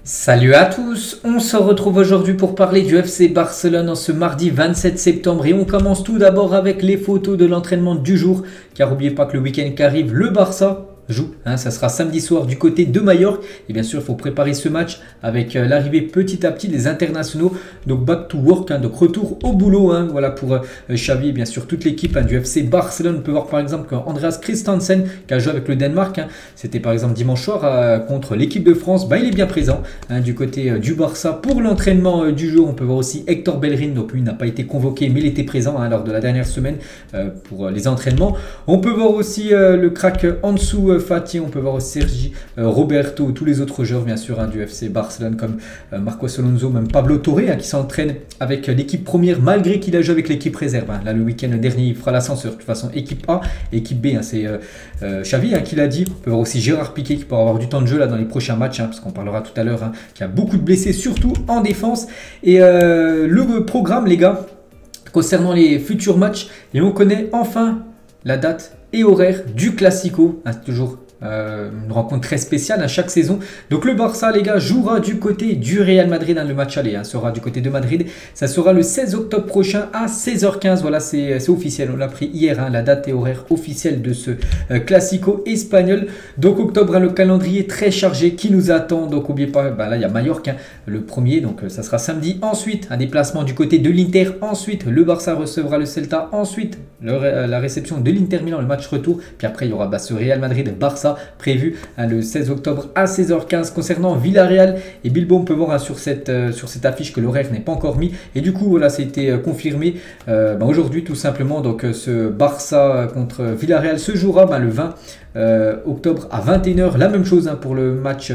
Salut à tous, on se retrouve aujourd'hui pour parler du FC Barcelone en ce mardi 27 septembre et on commence tout d'abord avec les photos de l'entraînement du jour car n'oubliez pas que le week-end qui arrive, le Barça joue, ça sera samedi soir du côté de Majorque et bien sûr il faut préparer ce match avec l'arrivée petit à petit des internationaux, donc back to work, donc retour au boulot, voilà pour Xavi et bien sûr toute l'équipe du FC Barcelone. On peut voir par exemple qu'Andreas Christensen qui a joué avec le Danemark, c'était par exemple dimanche soir contre l'équipe de France, il est bien présent du côté du Barça pour l'entraînement du jour. On peut voir aussi Hector Bellerin, donc lui n'a pas été convoqué mais il était présent lors de la dernière semaine pour les entraînements. On peut voir aussi le crack Ansu Fati, on peut voir aussi Sergi Roberto, tous les autres joueurs bien sûr du FC Barcelone comme Marcos Alonso, même Pablo Torre qui s'entraîne avec l'équipe première malgré qu'il a joué avec l'équipe réserve. Là le week-end dernier il fera l'ascenseur. De toute façon équipe A, équipe B, c'est Xavi qui l'a dit. On peut voir aussi Gérard Piqué qui pourra avoir du temps de jeu là dans les prochains matchs, parce qu'on parlera tout à l'heure qu'il y a beaucoup de blessés surtout en défense. Et le programme les gars concernant les futurs matchs, et on connaît enfin la date et horaire du Classico, c'est toujours une rencontre très spéciale à chaque saison. Donc le Barça les gars jouera du côté du Real Madrid, le match aller sera du côté de Madrid, ça sera le 16 octobre prochain à 16h15. Voilà, c'est officiel, on l'a pris hier, la date et horaire officielle de ce Classico espagnol. Donc octobre, le calendrier très chargé qui nous attend. Donc n'oubliez pas, là il y a Majorque le premier, donc ça sera samedi. Ensuite un déplacement du côté de l'Inter, ensuite le Barça recevra le Celta, ensuite la réception de l'Inter Milan, le match retour, puis après il y aura ce Real Madrid Barça prévu le 16 octobre à 16h15. Concernant Villarreal et Bilbao, on peut voir sur cette affiche que l'horaire n'est pas encore mis et du coup voilà, ça a été confirmé aujourd'hui tout simplement. Donc ce Barça contre Villarreal se jouera le 20 octobre à 21h. La même chose pour le match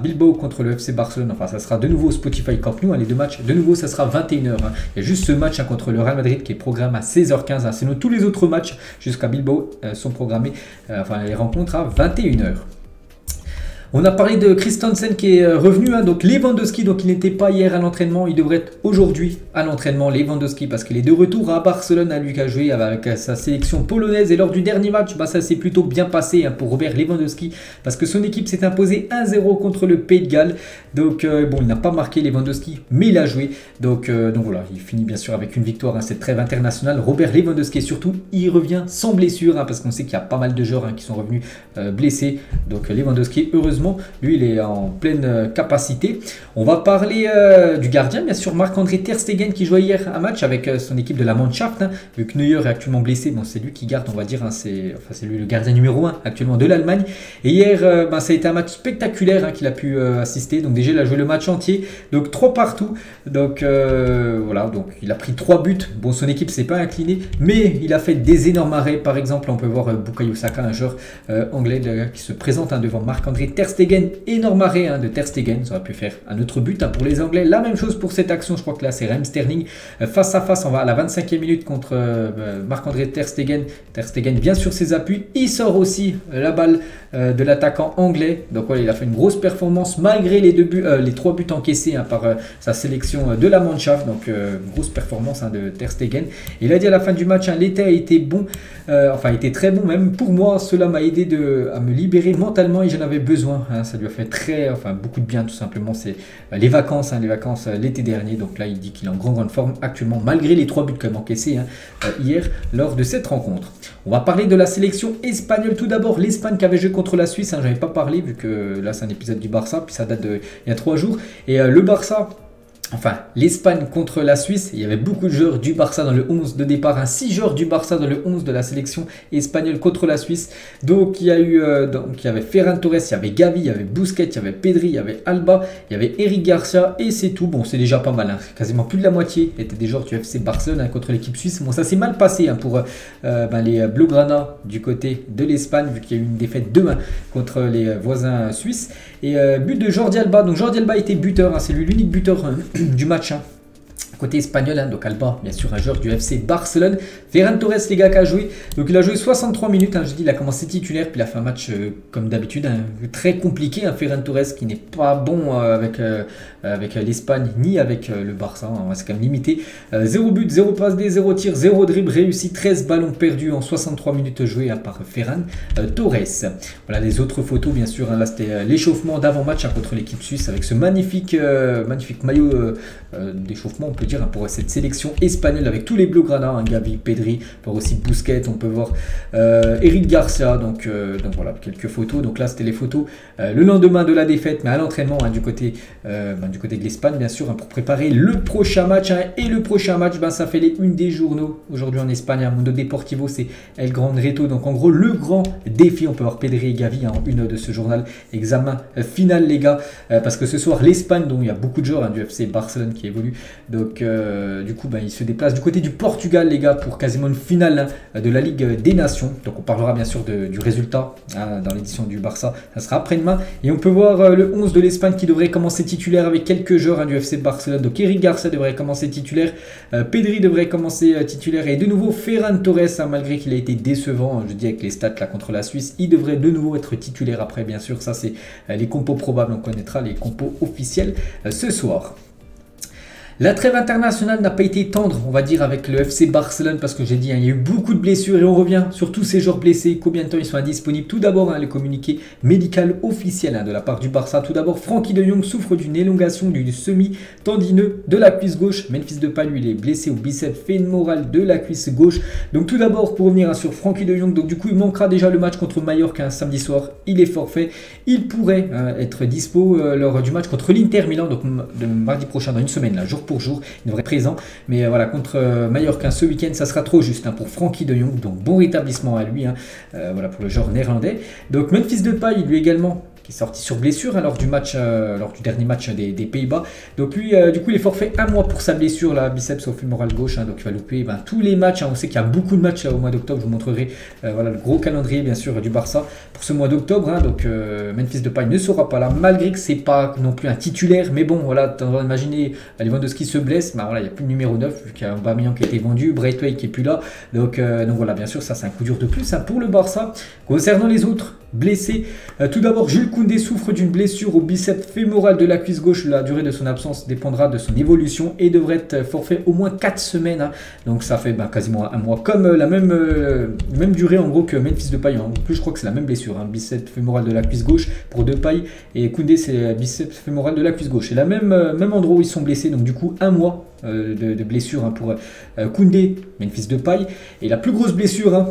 Bilbao contre le FC Barcelone. Enfin, ça sera de nouveau Spotify Camp Nou, les deux matchs. De nouveau, ça sera 21h. Il y a juste ce match contre le Real Madrid qui est programmé à 16h15. Sinon, tous les autres matchs jusqu'à Bilbao sont programmés, les rencontres à 21h. On a parlé de Christensen qui est revenu, donc Lewandowski, donc il n'était pas hier à l'entraînement, il devrait être aujourd'hui à l'entraînement Lewandowski parce qu'il est de retour à Barcelone, lui qui a joué avec sa sélection polonaise et lors du dernier match, ça s'est plutôt bien passé pour Robert Lewandowski parce que son équipe s'est imposée 1-0 contre le Pays de Galles. Donc il n'a pas marqué Lewandowski mais il a joué, donc voilà, il finit bien sûr avec une victoire, cette trêve internationale. Robert Lewandowski surtout, il revient sans blessure parce qu'on sait qu'il y a pas mal de joueurs qui sont revenus blessés, donc Lewandowski heureusement lui il est en pleine capacité. On va parler du gardien bien sûr, Marc-André Ter Stegen qui jouait hier un match avec son équipe de la Mannschaft, vu que Neuer est actuellement blessé, c'est lui qui garde, on va dire, c'est lui le gardien numéro 1 actuellement de l'Allemagne. Et hier ça a été un match spectaculaire qu'il a pu assister. Donc déjà il a joué le match entier, donc 3 partout, donc voilà, donc il a pris 3 buts. Bon, son équipe s'est pas inclinée mais il a fait des énormes arrêts. Par exemple on peut voir Bukayo Saka, un joueur anglais qui se présente devant Marc-André Ter Stegen, énorme arrêt de Ter Stegen, ça aurait pu faire un autre but pour les Anglais. La même chose pour cette action, je crois que là c'est Raheem Sterling face à face, on va à la 25e minute contre Marc-André Ter Stegen. Ter Stegen vient sur ses appuis, il sort aussi la balle de l'attaquant anglais. Donc voilà, il a fait une grosse performance malgré les 3 buts encaissés par sa sélection de la Mannschaft. Donc grosse performance de Ter Stegen. Et il a dit à la fin du match, l'été a été bon, était très bon même pour moi. Cela m'a aidé à me libérer mentalement et j'en avais besoin. Ça lui a fait beaucoup de bien tout simplement. C'est les vacances l'été dernier. Donc là il dit qu'il est en grande forme actuellement malgré les 3 buts qu'il a encaissés hier lors de cette rencontre. On va parler de la sélection espagnole. Tout d'abord l'Espagne qui avait joué contre la Suisse, j'en avais pas parlé vu que là c'est un épisode du Barça, puis ça date il y a 3 jours. Et le Barça, l'Espagne contre la Suisse, il y avait beaucoup de joueurs du Barça dans le 11 de départ, 6 joueurs du Barça dans le 11 de la sélection espagnole contre la Suisse. Donc il y avait Ferran Torres, il y avait Gavi, il y avait Busquets, il y avait Pedri, il y avait Alba, il y avait Eric Garcia et c'est tout. Bon, c'est déjà pas mal, quasiment plus de la moitié étaient des joueurs du FC Barcelone contre l'équipe suisse. Bon, ça s'est mal passé pour les Blaugrana du côté de l'Espagne vu qu'il y a eu une défaite 2-1 contre les voisins suisses. Et but de Jordi Alba, donc Jordi Alba était buteur, c'est lui l'unique buteur du match Côté espagnol, hein, donc Alba, bien sûr, un joueur du FC Barcelone. Ferran Torres, les gars, qui a joué. Donc il a joué 63 minutes, hein, je dis, il a commencé titulaire, puis il a fait un match comme d'habitude, hein, très compliqué. Hein, Ferran Torres qui n'est pas bon avec l'Espagne ni avec le Barça, hein, c'est quand même limité. 0 but, 0 passe D, 0 tir, 0 dribble réussi, 13 ballons perdus en 63 minutes jouées hein, par Ferran Torres. Voilà les autres photos, bien sûr. Hein, là c'était l'échauffement d'avant-match hein, contre l'équipe suisse avec ce magnifique maillot d'échauffement, on peut dire, hein, pour cette sélection espagnole avec tous les Blaugrana, hein, Gavi, Pedri, on peut aussi Busquets, on peut voir Eric Garcia, donc voilà quelques photos. Donc là c'était les photos le lendemain de la défaite, mais à l'entraînement hein, du côté de l'Espagne, bien sûr, hein, pour préparer le prochain match. Hein, et le prochain match, ça fait les unes des journaux aujourd'hui en Espagne. Hein, Mundo Deportivo, c'est El Gran Reto. Donc en gros, le grand défi, on peut voir Pedri et Gavi hein, en une de ce journal. Examen final, les gars, parce que ce soir, l'Espagne, dont il y a beaucoup de joueurs hein, du FC Barcelone qui évoluent. Donc du coup, ils se déplacent du côté du Portugal, les gars, pour quasiment une finale hein, de la Ligue des Nations. Donc on parlera bien sûr du résultat hein, dans l'édition du Barça. Ça sera après-demain. Et on peut voir le 11 de l'Espagne qui devrait commencer titulaire avec quelques joueurs hein, du FC Barcelone. Donc Eric Garcia devrait commencer titulaire, Pedri devrait commencer titulaire et de nouveau Ferran Torres, hein, malgré qu'il a été décevant, hein, je dis avec les stats là contre la Suisse, il devrait de nouveau être titulaire après, bien sûr. Ça c'est les compos probables, on connaîtra les compos officiels ce soir. La trêve internationale n'a pas été tendre, on va dire, avec le FC Barcelone parce que j'ai dit, hein, il y a eu beaucoup de blessures et on revient sur tous ces joueurs blessés, combien de temps ils sont indisponibles. Tout d'abord, hein, le communiqué médical officiel hein, de la part du Barça. Tout d'abord, Frenkie de Jong souffre d'une élongation du semi-tendineux de la cuisse gauche. Memphis Depay, lui, il est blessé au biceps fémoral de la cuisse gauche. Donc tout d'abord, pour revenir hein, sur Frenkie de Jong, donc du coup, il manquera déjà le match contre Mallorca un samedi soir. Il est forfait. Il pourrait être dispo lors du match contre l'Inter Milan, donc de mardi prochain, dans une semaine, là, jour pour jour, il devrait être présent, mais voilà, contre Mallorca ce week-end, ça sera trop juste hein, pour Frenkie de Jong, donc bon rétablissement à lui, hein, voilà pour le joueur néerlandais. Donc Memphis Depay, lui également, qui est sorti sur blessure hein, lors du dernier match des Pays-Bas. Donc lui, du coup, il est forfait un mois pour sa blessure, la biceps au fémoral gauche, hein, donc il va louper tous les matchs. Hein, on sait qu'il y a beaucoup de matchs au mois d'octobre, je vous montrerai voilà, le gros calendrier, bien sûr, du Barça pour ce mois d'octobre. Hein, donc Memphis Depay ne sera pas là, malgré que c'est pas non plus un titulaire, mais bon, voilà, on va imaginer Lewandowski se blesse, voilà, il n'y a plus de numéro 9, vu qu'il y a Aubameyang qui a été vendu, Braithwaite qui est plus là, donc voilà, bien sûr, ça c'est un coup dur de plus hein, pour le Barça. Concernant les autres blessés, tout d'abord, Jules Koundé souffre d'une blessure au biceps fémoral de la cuisse gauche. La durée de son absence dépendra de son évolution et devrait être forfait au moins 4 semaines. Hein. Donc ça fait quasiment un mois. Comme la même durée en gros que Memphis Depay. En plus, je crois que c'est la même blessure. Hein. Biceps fémoral de la cuisse gauche pour Depay et Koundé, c'est biceps fémoral de la cuisse gauche. Et la même endroit où ils sont blessés. Donc du coup, un mois de blessure hein, pour Koundé, Memphis Depay. Et la plus grosse blessure, hein,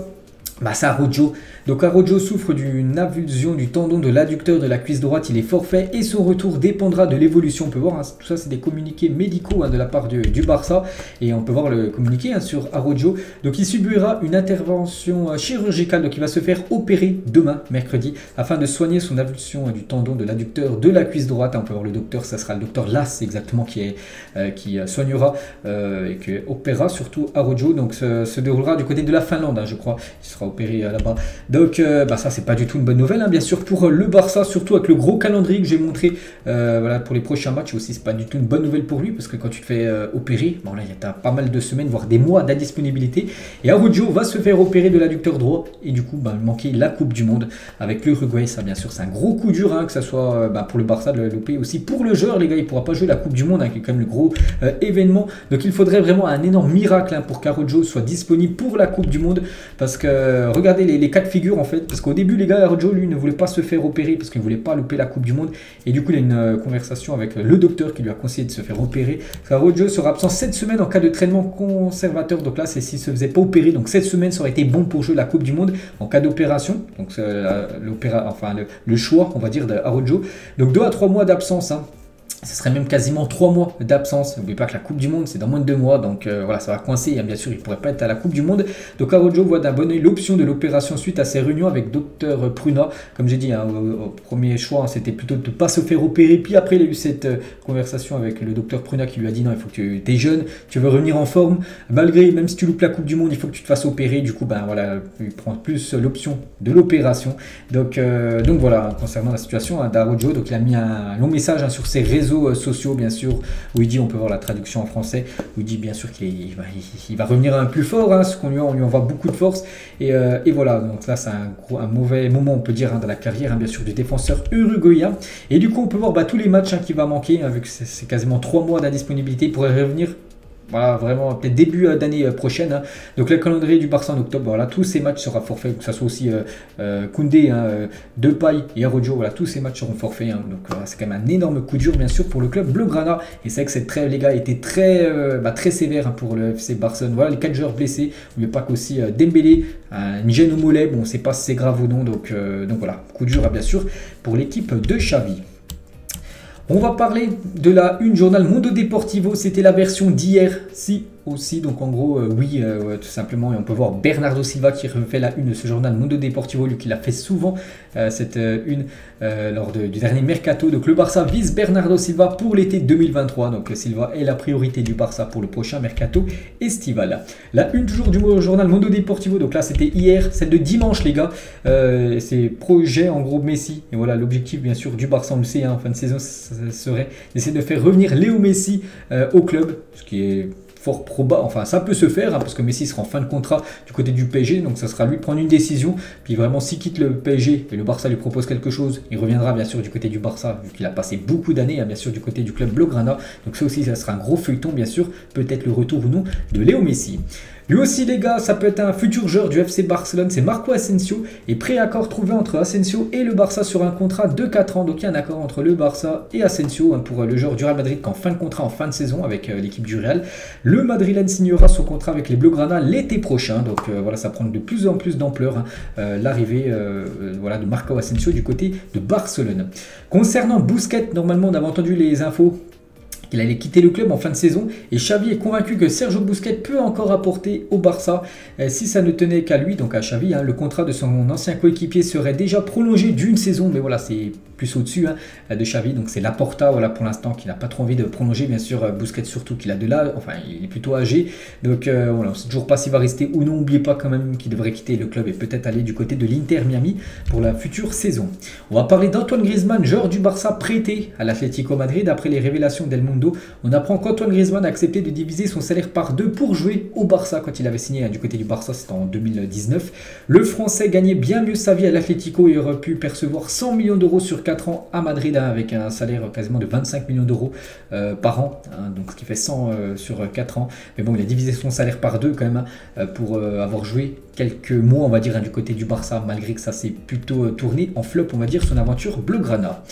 c'est Araujo. Donc Araujo souffre d'une avulsion du tendon de l'adducteur de la cuisse droite, il est forfait et son retour dépendra de l'évolution. On peut voir, hein, tout ça c'est des communiqués médicaux hein, de la part du Barça et on peut voir le communiqué hein, sur Araujo. Donc il subira une intervention chirurgicale, donc il va se faire opérer demain, mercredi, afin de soigner son avulsion du tendon de l'adducteur de la cuisse droite. On peut voir le docteur, ça sera le docteur Las exactement qui soignera et qui opérera surtout Araujo. Donc se déroulera du côté de la Finlande, hein, je crois, il sera opéré là-bas. Donc ça c'est pas du tout une bonne nouvelle hein, bien sûr pour le Barça, surtout avec le gros calendrier que j'ai montré voilà, pour les prochains matchs aussi. C'est pas du tout une bonne nouvelle pour lui parce que quand tu te fais opérer, là il y a pas mal de semaines voire des mois d'indisponibilité et Araujo va se faire opérer de l'adducteur droit et du coup manquer la Coupe du Monde avec l'Uruguay. Ça bien sûr c'est un gros coup dur hein, que ça soit pour le Barça de le louper, aussi pour le joueur les gars, il pourra pas jouer la Coupe du Monde hein, qui est quand même le gros événement. Donc il faudrait vraiment un énorme miracle hein, pour qu'Araujo soit disponible pour la Coupe du Monde parce que regardez les cas de figure en fait, parce qu'au début les gars, Araujo lui ne voulait pas se faire opérer parce qu'il ne voulait pas louper la Coupe du Monde et du coup il a une conversation avec le docteur qui lui a conseillé de se faire opérer. Araujo sera absent 7 semaines en cas de traitement conservateur, donc là c'est s'il ne se faisait pas opérer, donc 7 semaines ça aurait été bon pour jouer la Coupe du Monde en cas d'opération, donc le choix on va dire d'Araujo, donc 2 à 3 mois d'absence hein. Ce serait même quasiment 3 mois d'absence. N'oubliez pas que la Coupe du Monde c'est dans moins de 2 mois, donc voilà, ça va coincer. Bien sûr, il ne pourrait pas être à la Coupe du Monde. Donc Araujo voit d'un bon oeil l'option de l'opération suite à ses réunions avec Dr Pruna. Comme j'ai dit, hein, au premier choix, hein, c'était plutôt de ne pas se faire opérer. Puis après, il a eu cette conversation avec le Dr Pruna qui lui a dit non, il faut que tu es jeune, tu veux revenir en forme. Malgré, même si tu loupes la Coupe du Monde, il faut que tu te fasses opérer. Du coup, voilà, il prend plus l'option de l'opération. Donc voilà, concernant la situation hein, d'Araujo, donc il a mis un long message hein, sur ses réseaux réseaux sociaux, bien sûr, où il dit, on peut voir la traduction en français, où il dit bien sûr qu'il va revenir un plus fort, hein, ce qu'on on lui envoie beaucoup de force, et voilà, donc là c'est un mauvais moment, on peut dire, hein, dans la carrière, hein, bien sûr, du défenseur uruguayen. Et du coup, on peut voir tous les matchs, hein, qui va manquer, hein, vu que c'est quasiment 3 mois d'indisponibilité, il pourrait revenir. Voilà, vraiment, peut-être début d'année prochaine. Hein. Donc, le calendrier du Barça en octobre, voilà, tous ces matchs seront forfaits, que ce soit aussi Koundé, hein, Depay et Araujo, voilà, tous ces matchs seront forfaits. Hein. Donc, c'est quand même un énorme coup dur, bien sûr, pour le club blaugrana. Et c'est vrai que cette trêve, les gars, était très sévère, hein, pour le FC Barcelone. Voilà, les 4 joueurs blessés. N'oubliez pas qu'aussi Dembélé, une gêne au mollet, bon, on ne sait pas si c'est grave ou non. Donc voilà, coup dur, hein, bien sûr, pour l'équipe de Xavi. On va parler de la une journal Mundo Deportivo, c'était la version d'hier, si aussi, donc en gros, oui, tout simplement, et on peut voir Bernardo Silva qui refait la une de ce journal Mundo Deportivo, lui qui l'a fait souvent, cette une lors du dernier mercato. Donc le Barça vise Bernardo Silva pour l'été 2023, donc Silva est la priorité du Barça pour le prochain mercato estival. La une toujours du journal Mundo Deportivo, donc là c'était hier, celle de dimanche les gars, c'est projet en gros Messi, et voilà l'objectif bien sûr du Barça, on le sait, hein, en fin de saison, ça serait d'essayer de faire revenir Léo Messi au club, ce qui est fort probable, enfin ça peut se faire, hein, parce que Messi sera en fin de contrat du côté du PSG, donc ça sera lui de prendre une décision, puis vraiment s'il quitte le PSG et le Barça lui propose quelque chose, il reviendra bien sûr du côté du Barça, vu qu'il a passé beaucoup d'années, hein, bien sûr du côté du club blaugrana, donc ça aussi ça sera un gros feuilleton bien sûr, peut-être le retour ou non de Léo Messi. Lui aussi les gars, ça peut être un futur joueur du FC Barcelone, c'est Marco Asensio, et préaccord trouvé entre Asensio et le Barça sur un contrat de 4 ans, donc il y a un accord entre le Barça et Asensio, hein, pour le joueur du Real Madrid qu'en fin de contrat, en fin de saison avec l'équipe du Real. Le Madrilène signera son contrat avec les Blaugrana l'été prochain, donc voilà, ça prend de plus en plus d'ampleur, hein, l'arrivée voilà, de Marco Asensio du côté de Barcelone. Concernant Busquets, normalement on avait entendu les infos qu'il allait quitter le club en fin de saison, et Xavi est convaincu que Sergio Busquets peut encore apporter au Barça si ça ne tenait qu'à lui, donc à Xavi, hein, le contrat de son ancien coéquipier serait déjà prolongé d'une saison, mais voilà, c'est plus au-dessus, hein, de Xavi, donc c'est Laporta, voilà, pour l'instant, qui n'a pas trop envie de prolonger, bien sûr, Busquets surtout qu'il a de l'âge, enfin il est plutôt âgé, donc voilà, on ne sait toujours pas s'il va rester ou non. N'oubliez pas quand même qu'il devrait quitter le club et peut-être aller du côté de l'Inter Miami pour la future saison. On va parler d'Antoine Griezmann, joueur du Barça prêté à l'Atlético Madrid. Après les révélations d'El Mundo, on apprend qu'Antoine Griezmann a accepté de diviser son salaire par 2 pour jouer au Barça quand il avait signé, hein, du côté du Barça, c'était en 2019. Le Français gagnait bien mieux sa vie à l'Atlético et aurait pu percevoir 100 millions d'euros sur 4 ans à Madrid, hein, avec un salaire quasiment de 25 millions d'euros par an, hein, donc ce qui fait 100 sur 4 ans. Mais bon, il a divisé son salaire par 2 quand même, hein, pour avoir joué quelques mois, on va dire, hein, du côté du Barça, malgré que ça s'est plutôt tourné en flop, on va dire, son aventure blaugrana.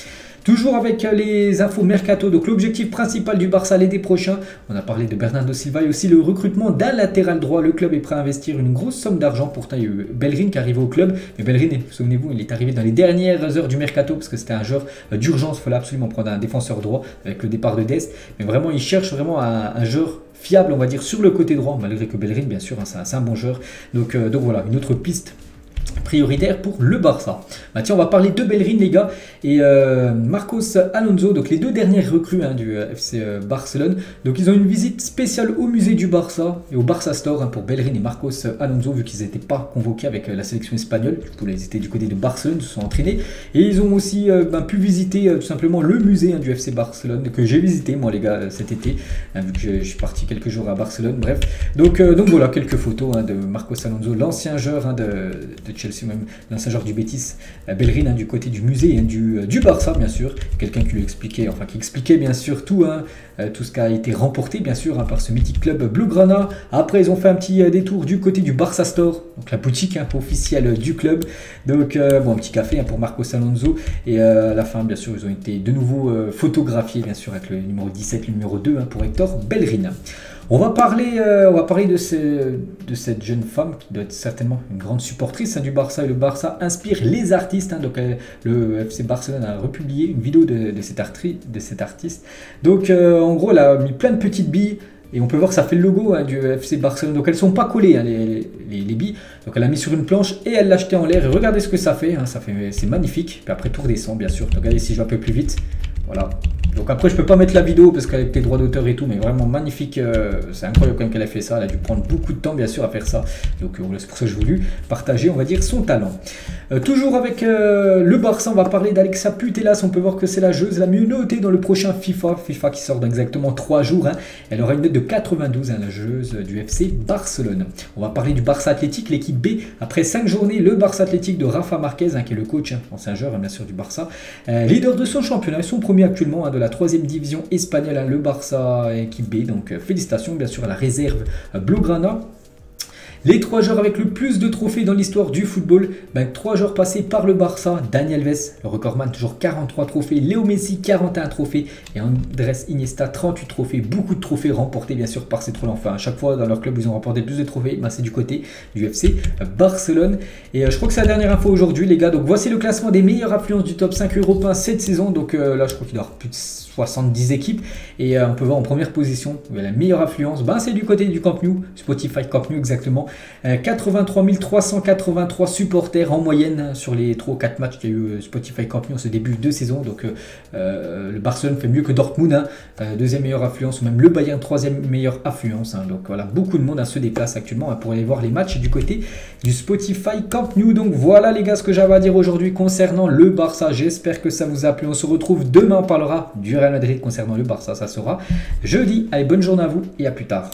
Toujours avec les infos mercato, donc l'objectif principal du Barça l'été prochain, on a parlé de Bernardo Silva et aussi le recrutement d'un latéral droit. Le club est prêt à investir une grosse somme d'argent. Pourtant, il y a eu Bellerin qui est arrivé au club, mais Bellerin, souvenez-vous, il est arrivé dans les dernières heures du mercato parce que c'était un joueur d'urgence, il fallait absolument prendre un défenseur droit avec le départ de Dest, mais vraiment il cherche vraiment un joueur fiable, on va dire, sur le côté droit, malgré que Bellerin, bien sûr, hein, c'est un bon joueur. Donc voilà, une autre piste prioritaire pour le Barça. Bah tiens, on va parler de Bellerin les gars, et Marcos Alonso, donc les deux dernières recrues, hein, du FC Barcelone. Donc ils ont une visite spéciale au musée du Barça et au Barça Store, hein, pour Bellerin et Marcos Alonso, vu qu'ils n'étaient pas convoqués avec la sélection espagnole. Du coup, ils étaient du côté de Barcelone, se sont entraînés, et ils ont aussi pu visiter tout simplement le musée, hein, du FC Barcelone, que j'ai visité moi les gars cet été, hein, vu que je suis parti quelques jours à Barcelone. Bref, donc voilà quelques photos, hein, de Marcos Alonso, l'ancien joueur, hein, de Chelsea, même l'ancien joueur du Betis, Bellerin, hein, du côté du musée, hein, du Barça, bien sûr, quelqu'un qui lui expliquait, enfin qui expliquait bien sûr tout, hein, tout ce qui a été remporté bien sûr, hein, par ce mythique club blaugrana. Après ils ont fait un petit détour du côté du Barça Store, donc la boutique, hein, officielle du club, donc bon, un petit café, hein, pour Marcos Alonso, et à la fin bien sûr ils ont été de nouveau photographiés bien sûr avec le numéro 17, le numéro 2, hein, pour Hector Bellerin. On va parler de cette jeune femme qui doit être certainement une grande supportrice, hein, du Barça, et le Barça inspire les artistes, hein, donc le FC Barcelone a republié une vidéo de cette artiste. Donc en gros elle a mis plein de petites billes, et on peut voir que ça fait le logo, hein, du FC Barcelone, donc elles ne sont pas collées, hein, les billes, donc elle a mis sur une planche et elle l'a jeté en l'air, et regardez ce que ça fait, hein, c'est magnifique. Puis après tout redescend bien sûr, donc regardez si je vais un peu plus vite, voilà. Donc après, je peux pas mettre la vidéo parce qu'avec les droits d'auteur et tout, mais vraiment magnifique. C'est incroyable quand même qu'elle a fait ça. Elle a dû prendre beaucoup de temps, bien sûr, à faire ça. Donc voilà, c'est pour ça que j'ai voulu partager, on va dire, son talent. Toujours avec le Barça, on va parler d'Alexa Putellas. On peut voir que c'est la joueuse la mieux notée dans le prochain FIFA qui sort dans exactement 3 jours. Elle aura une note de 92, la joueuse du FC Barcelone. On va parler du Barça Athletic, l'équipe B. Après 5 journées, le Barça Athletic de Rafa Marquez, qui est le coach, ancien joueur bien sûr du Barça, leader de son championnat. Ils sont premiers actuellement de la 3e division espagnole, le Barça équipe B. Donc félicitations bien sûr à la réserve Blaugrana. Les 3 joueurs avec le plus de trophées dans l'histoire du football, 3 joueurs passés par le Barça. Dani Alves, le recordman, toujours 43 trophées. Léo Messi, 41 trophées. Et Andrés Iniesta, 38 trophées. Beaucoup de trophées remportés bien sûr par ces 3 enfants. À chaque fois dans leur club, ils ont remporté plus de trophées. C'est du côté du FC Barcelone. Et je crois que c'est la dernière info aujourd'hui les gars. Donc voici le classement des meilleures affluences du top 5 européen cette saison. Donc là je crois qu'il doit y avoir plus de 70 équipes. Et on peut voir en première position la meilleure affluence. C'est du côté du Camp Nou, Spotify Camp Nou exactement. 83 383 supporters en moyenne sur les 3 ou 4 matchs qu'il y a eu Spotify Camp Nou en ce début de saison. Donc le Barcelone fait mieux que Dortmund, deuxième meilleure affluence, ou même le Bayern troisième meilleure affluence. Donc voilà, beaucoup de monde se déplace actuellement pour aller voir les matchs du côté du Spotify Camp Nou. Donc voilà les gars ce que j'avais à dire aujourd'hui concernant le Barça. J'espère que ça vous a plu. On se retrouve demain, on parlera du Real Madrid concernant le Barça. Ça sera jeudi. Allez, bonne journée à vous et à plus tard.